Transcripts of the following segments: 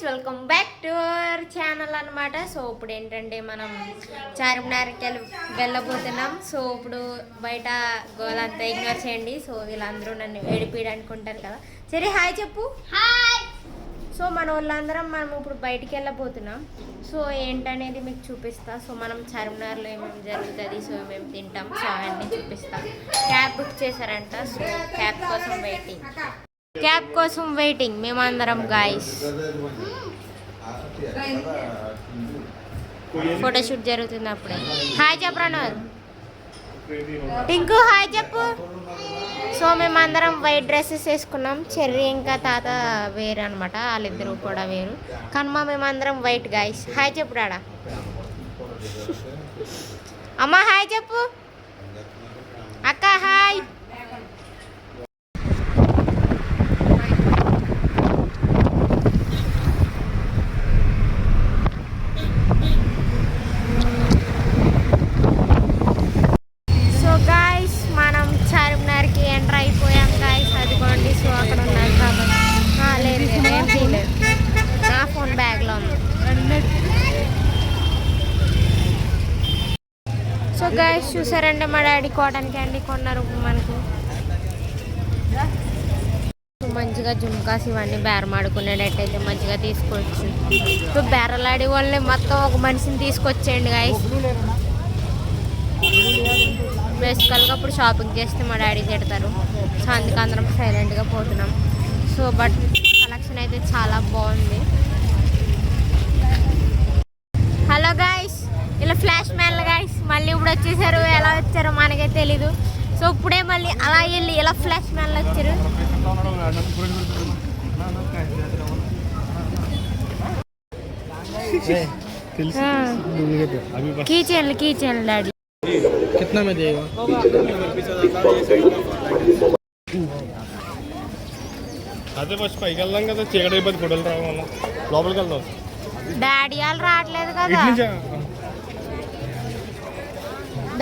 Welcome back to our channel అనమాట. So ఇప్పుడు ఏంటంటే మనం చార్మినార్కి వెళ్ళబోతున్నాం. సో ఇప్పుడు బయట గోలంతా ఇగ్నోర్ చేయండి. సో వీళ్ళందరూ నన్ను ఏడిపీయడానికి ఉంటారు కదా. సరే హాయ్ చెప్పు. హాయ్. సో మన వాళ్ళందరం మనం ఇప్పుడు బయటికి వెళ్ళబోతున్నాం. సో ఏంటనేది మీకు చూపిస్తా. సో మనం చార్మినార్లో ఏమేమి జరుగుతుంది, సో మేము తింటాం, సో అవన్నీ చూపిస్తాం. క్యాబ్ బుక్ చేశారంట. సో క్యాబ్ కోసం వెయిటింగ్ మేమందరం గాయస్. ఫోటోషూట్ జరుగుతుంది అప్పుడే. హాయ్ చెప్పరా టింకు, హాయ్ చెప్పు. సో మేమందరం వైట్ డ్రెస్సెస్ వేసుకున్నాం. చెర్రీ ఇంకా తాత వేరు అనమాట, వాళ్ళిద్దరూ కూడా వేరు. కనుమ మేమందరం వైట్ గాయస్. హాయ్ చెప్పు రాడా. అమ్మ హాయ్ చెప్పు. అక్క హాయ్. సో గైస్ చూసారంటే మా డాడీ కాటన్ క్యాండీ కొన్నారు మనకు. మంచిగా జుమ్కాస్ ఇవన్నీ బేరమాడుకునేటట్టయితే మంచిగా తీసుకోవచ్చు. సో బేరలాడి వాళ్ళని మొత్తం ఒక మనిషిని తీసుకొచ్చేయండి గైస్. బేసికల్గా ఇప్పుడు షాపింగ్ చేస్తే మా డాడీ తిడతారు. సో అందుకు అందరం సైలెంట్గా పోతున్నాం. సో బట్ కలెక్షన్ అయితే చాలా బాగుంది. హలో గైస్, ఇలా ఫ్లాష్ మ్యాన్లు గైస్ మళ్ళీ ఇప్పుడు వచ్చేసారు. ఎలా వచ్చారో మనకే తెలీదు. సో ఇప్పుడే మళ్ళీ అలా వెళ్ళి ఇలా ఫ్లాష్ మ్యాన్లు వచ్చారు. కీచెన్లు డాడీ कितना में देगा? అదే ఫస్ట్ పైకి వెళ్దాం కదా, చీకటి అయిపోతుంది ఫోటోలు రావడం వల్ల. లోపలికి వెళ్దాం. డాడీ వాళ్ళు రావట్లేదు కదా,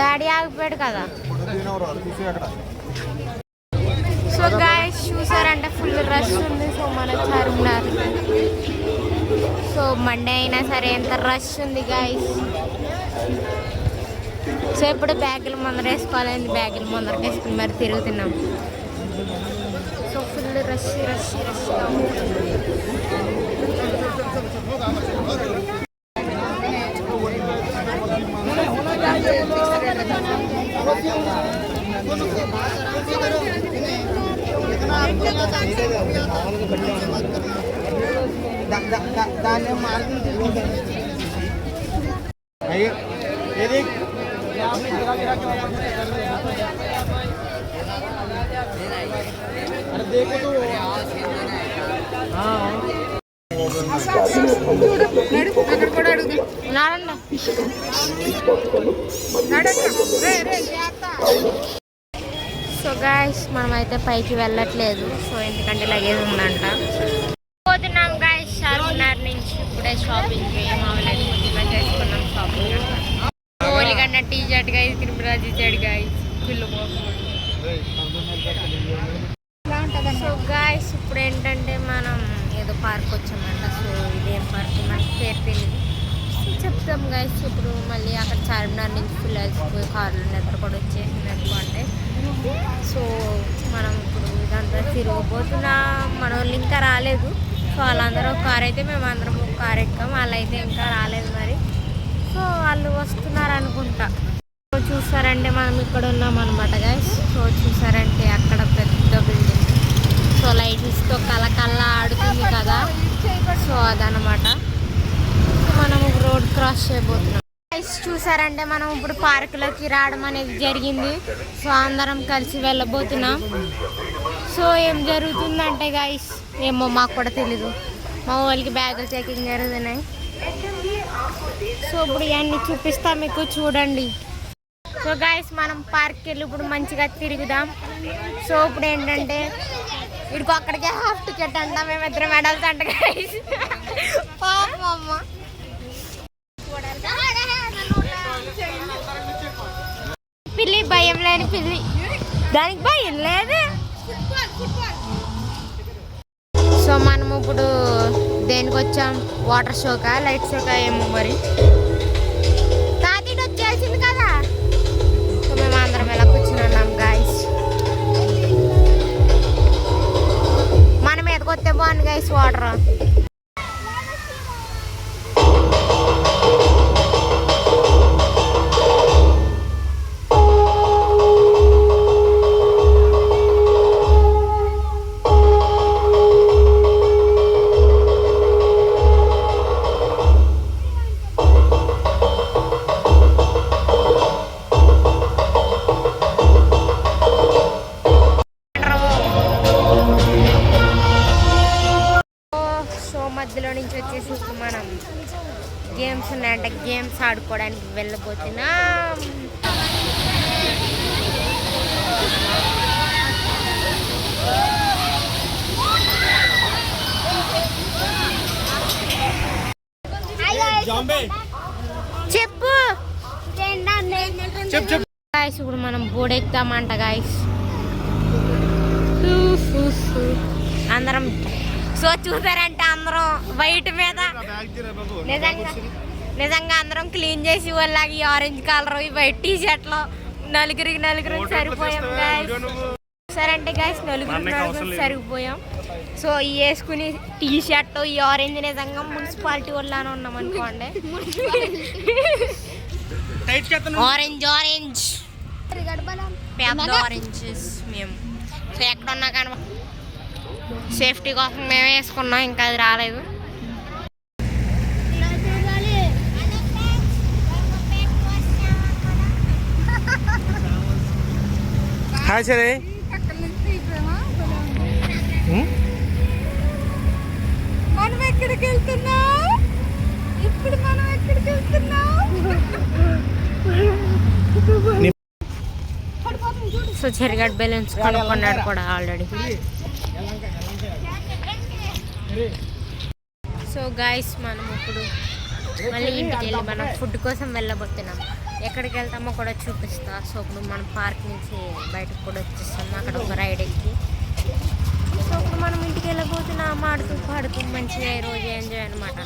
డాడీ ఆగిపోయాడు కదా. సో గాయస్ చూసారంటే ఫుల్ రష్ ఉంది. సో మన చార్మినార్ సో మండే అయినా సరే ఎంత రష్ ఉంది గాయస్. సో ఇప్పుడు బ్యాగులు ముందర వేసుకోవాలండి, బ్యాగులు ముందరకు వేసుకుని మరి తిరుగుతున్నాం. So full rush rush rush. So guys మనమైతే పైకి వెళ్ళట్లేదు. సో ఎందుకంటే లగేజ్ ఉందంట. పోతున్నాం గాయస్ చార్మినార్ నుంచి. ఇప్పుడే షాపింగ్ ఏమవలేదు, ముందుగా చేసుకున్నాం షాపింగ్. ఓలిగన్న టీ షర్ట్ గాయస్, తిరుమరాజు షర్ట్ గాయస్, పిల్లు. సో గాయస్ ఇప్పుడు ఏంటంటే మనం ఏదో పార్క్ వచ్చామంట. సో ఇదేం పార్క్ మనకి పేరు తెలియదు. సో చెప్తాం గాయస్. ఇప్పుడు మళ్ళీ అక్కడ చార్మినార్ నుంచి ఫుల్ అలసిపోయి కార్లు నిద్ర కూడా వచ్చేసింది అనుకోండి. సో మనం ఇప్పుడు ఇదంతా తిరిగిపోతున్నాం. మన వాళ్ళు ఇంకా రాలేదు. సో వాళ్ళందరూ ఒక కార్ అయితే మేము అందరం ఒక కార్ ఎక్కాం. వాళ్ళైతే ఇంకా రాలేదు మరి. సో వాళ్ళు వస్తున్నారు అనుకుంటా. సో చూసారంటే మనం ఇక్కడ ఉన్నాం అనమాట గైస్. సో చూసారంటే అక్కడ పెద్ద బిల్డింగ్. సో లైట్స్తో కళ్ళ ఆడుతుంది కదా. సో అదనమాట. సో మనం రోడ్ క్రాస్ చేయబోతున్నాం. చూసారంటే మనం ఇప్పుడు పార్కులోకి రావడం అనేది జరిగింది. సో అందరం కలిసి వెళ్ళబోతున్నాం. సో ఏం జరుగుతుందంటే గైస్ ఏమో మాకు కూడా తెలీదు. మా వాళ్ళకి బ్యాగులు చెకింగ్ జరుగుతున్నాయి. సో ఇప్పుడు ఇవన్నీ చూపిస్తా మీకు, చూడండి. సో గైస్ మనం పార్క్కి వెళ్ళి ఇప్పుడు మంచిగా తిరుగుదాం. సో ఇప్పుడు ఏంటంటే వీడికి అక్కడికే హాఫ్ టికెట్ అంట, మేమిద్దరం మెడల్స్ అంట గైస్. పాపమ్మ పిల్లి, భయం లేని పిల్లి, దానికి భయం లేదు. సో మనం ఇప్పుడు దేనికి వచ్చాం? వాటర్ షోకా లైట్ షోకా ఏమో మరి. తాతీడు వచ్చేసింది కదా. సో మేము అందరం ఎలా కూర్చున్నాం గాయస్. మన మీదకి వస్తే బాగుంది గాయస్ వాటర్. మధ్యలో నుంచి వచ్చేసి ఇప్పుడు మనం గేమ్స్ ఉన్నాయంటే గేమ్స్ ఆడుకోవడానికి వెళ్ళబోతున్నాం. చెప్పు. గాయస్ ఇప్పుడు మనం బోర్డు ఎక్కుతామంట గాయస్. అందరం సో చూసారంటే అందరం వైట్ మీద నిజంగా అందరం క్లీన్ చేసి వాళ్ళకి ఆరెంజ్ కలర్ ఈ వైట్ టీ షర్ట్ లో నలుగురికి సరిపోయాం గాయస్. చూసారంటే గాయస్ నలుగురికి సరిపోయాం. సో ఈ వేసుకుని టీ షర్ట్ ఈ ఆరెంజ్ నిజంగా మున్సిపాలిటీ వాళ్ళనే ఉన్నాం అనుకోండి. ఆరెంజ్ పెద్ద ఆరెంజెస్ మేము. సో ఎక్కడున్నా కానీ సేఫ్టీ కోసం మేమే వేసుకున్నాం, ఇంకా అది రాలేదు. హాయ్ సరే మనం ఎక్కడికి వెళ్తున్నాం ఇప్పుడు? మనం ఎక్కడికి వెళ్తున్నాం? సో చెరిగడ్డ బెలూన్స్ కొనుక్కున్నాడు కూడా ఆల్రెడీ. సో గాయస్ మనం ఇప్పుడు మళ్ళీ ఇంటికి వెళ్ళి మనం ఫుడ్ కోసం వెళ్ళబోతున్నాం. ఎక్కడికి వెళ్తామో కూడా చూపిస్తా. సో ఇప్పుడు మనం పార్క్ నుంచి బయటకు కూడా వచ్చేస్తాం, అక్కడ ఒక రైడ్ ఎక్కి. సో ఇప్పుడు మనం ఇంటికి వెళ్ళబోతున్నాం, ఆడుతూ పాడుతూ మంచిగా ఈరోజు ఎంజాయ్ అనమాట.